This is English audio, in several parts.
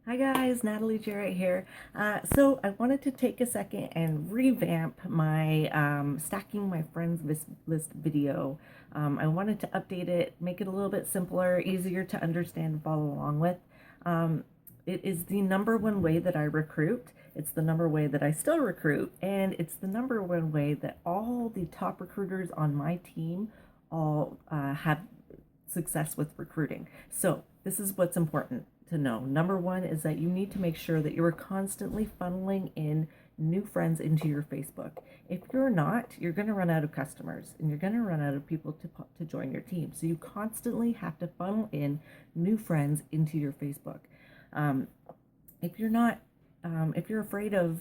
Hi guys, Natalie, Jarrett here. So I wanted to take a second and revamp my stacking my list video. I wanted to update it, make it a little bit simpler, easier to understand and follow along with. Um, it is the number one way that I recruit. It's the number way that I still recruit, and it's the number one way that all the top recruiters on my team all have success with recruiting. So this is what's important to know. Number one is that you need to make sure that you are constantly funneling in new friends into your Facebook. If you're not, you're going to run out of customers and you're going to run out of people to join your team. So you constantly have to funnel in new friends into your Facebook. Um, if you're not, if you're afraid of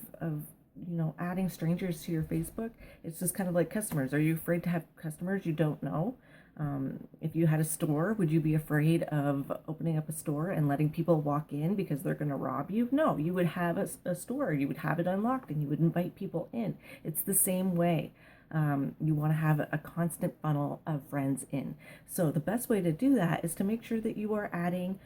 adding strangers to your Facebook, it's just kind of like customers. Are you afraid to have customers you don't know? If you had a store, would you be afraid of opening up a store and letting people walk in because they're going to rob you? No, you would have a store, you would have it unlocked, and you would invite people in. It's the same way. You want to have a constant funnel of friends in. So the best way to do that is to make sure that you are adding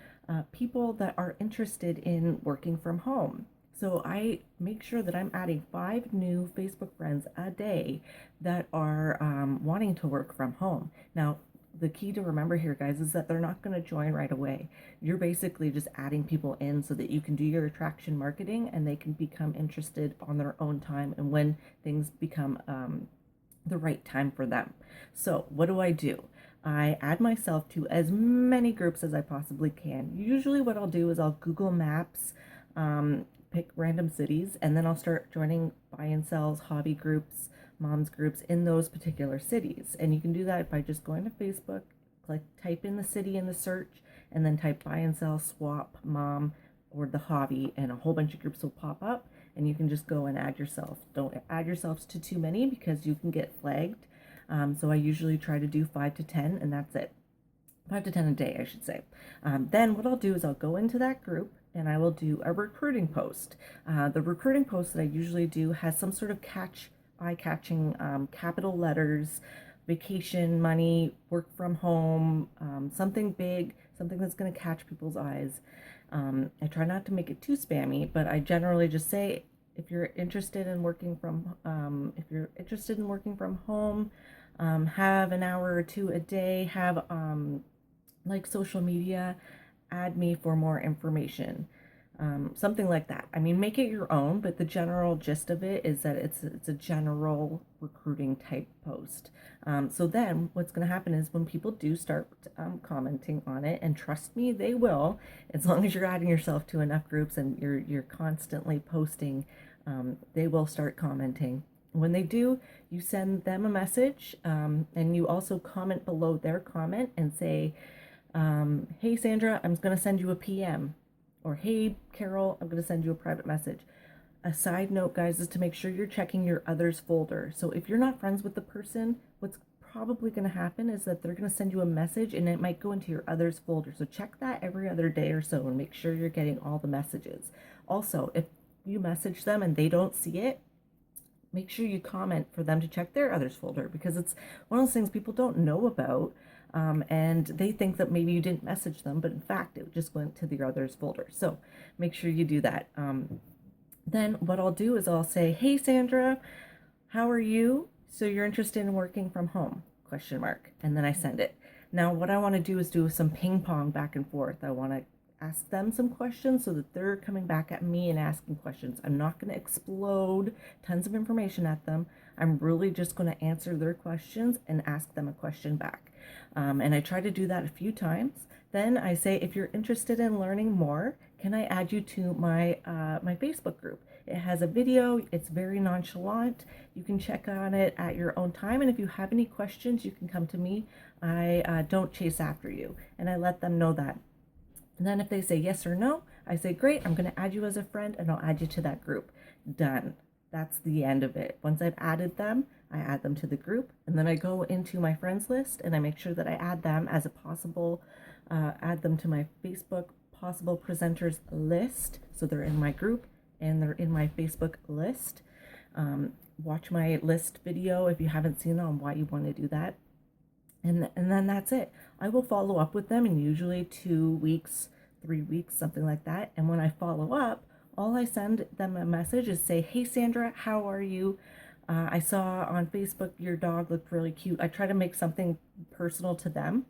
people that are interested in working from home. So I make sure that I'm adding 5 new Facebook friends a day that are wanting to work from home. Now, the key to remember here, guys, is that they're not going to join right away. You're basically just adding people in so that you can do your attraction marketing and they can become interested on their own time and when things become the right time for them. So what do? I add myself to as many groups as I possibly can. Usually what I'll do is I'll Google Maps, pick random cities, and then I'll start joining buy and sells, hobby groups, moms groups in those particular cities. And you can do that by just going to Facebook, type in the city in the search, and then type buy and sell, swap, mom, or the hobby, and a whole bunch of groups will pop up and you can just go and add yourself. Don't add yourselves to too many because you can get flagged. So I usually try to do 5 to 10 and that's it. 5 to 10 a day, I should say. Then what I'll do is I'll go into that group and I will do a recruiting post. The recruiting post that I usually do has some sort of eye-catching capital letters, vacation, money, work from home, something big, something that's going to catch people's eyes. I try not to make it too spammy, but I generally just say if you're interested in working from home, have an hour or two a day, have like social media, add me for more information. Something like that. I mean, make it your own, but the general gist of it is that it's a general recruiting type post. So then what's going to happen is when people do start commenting on it, and trust me, they will, as long as you're adding yourself to enough groups and you're constantly posting, they will start commenting. When they do, you send them a message, and you also comment below their comment and say, hey Sandra, I'm going to send you a PM. Or, hey, Carol, I'm going to send you a private message. A side note, guys, is to make sure you're checking your others folder. So if you're not friends with the person, what's probably going to happen is that they're going to send you a message and it might go into your others folder. So check that every other day or so and make sure you're getting all the messages. Also, if you message them and they don't see it, make sure you comment for them to check their others folder because it's one of those things people don't know about. And they think that maybe you didn't message them, but in fact, it just went to the others folder. So make sure you do that. Then what I'll do is I'll say, hey, Sandra, how are you? So you're interested in working from home? Question mark. And then I send it. Now, what I want to do is do some ping pong back and forth. I want to ask them some questions so that they're coming back at me and asking questions. I'm not going to explode tons of information at them. I'm really just going to answer their questions and ask them a question back. And I try to do that a few times. Then I say, if you're interested in learning more, can I add you to my my Facebook group? It has a video. It's very nonchalant. You can check on it at your own time. And if you have any questions, you can come to me. I don't chase after you. And I let them know that. And then if they say yes or no, I say, great, I'm going to add you as a friend and I'll add you to that group. Done. That's the end of it. Once I've added them, I add them to the group and then I go into my friends list and I make sure that I add them as a possible, add them to my Facebook possible presenters list. So they're in my group and they're in my Facebook list. Watch my list video if you haven't seen it on why you want to do that. And then that's it. I will follow up with them in usually 2 weeks 3 weeks, something like that. And when I follow up, all I send them a message is say, hey Sandra, how are you? I saw on Facebook your dog looked really cute. I try to make something personal to them,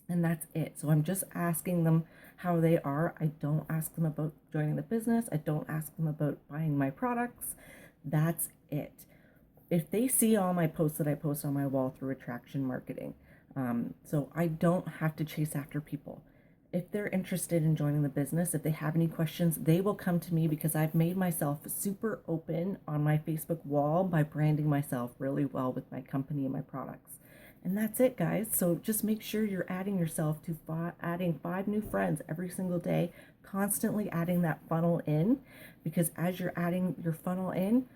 and that's it. So I'm just asking them how they are. I don't ask them about joining the business. I don't ask them about buying my products. That's it. If they see all my posts that I post on my wall through attraction marketing, so I don't have to chase after people. If they're interested in joining the business, if they have any questions, they will come to me because I've made myself super open on my Facebook wall by branding myself really well with my company and my products. And that's it, guys. So just make sure you're adding yourself to adding 5 new friends every single day, constantly adding that funnel in, because as you're adding your funnel in,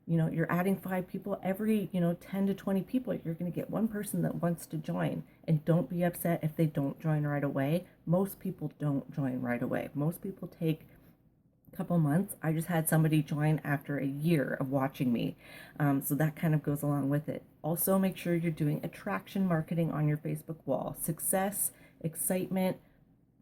you're adding 5 people every, 10 to 20 people, you're going to get one person that wants to join. And don't be upset if they don't join right away. Most people don't join right away. Most people take a couple months. I just had somebody join after a year of watching me. So that kind of goes along with it. Also, make sure you're doing attraction marketing on your Facebook wall. Success, excitement,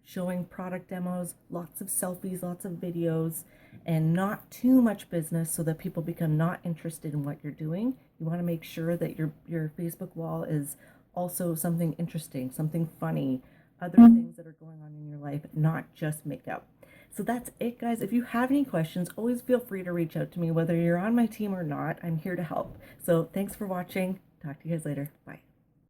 showing product demos, lots of selfies, lots of videos, and not too much business so that people become not interested in what you're doing. You want to make sure that your Facebook wall is also something interesting, something funny, other things that are going on in your life, not just makeup. So that's it, guys. If you have any questions, always feel free to reach out to me, whether you're on my team or not. I'm here to help. So thanks for watching. Talk to you guys later. Bye.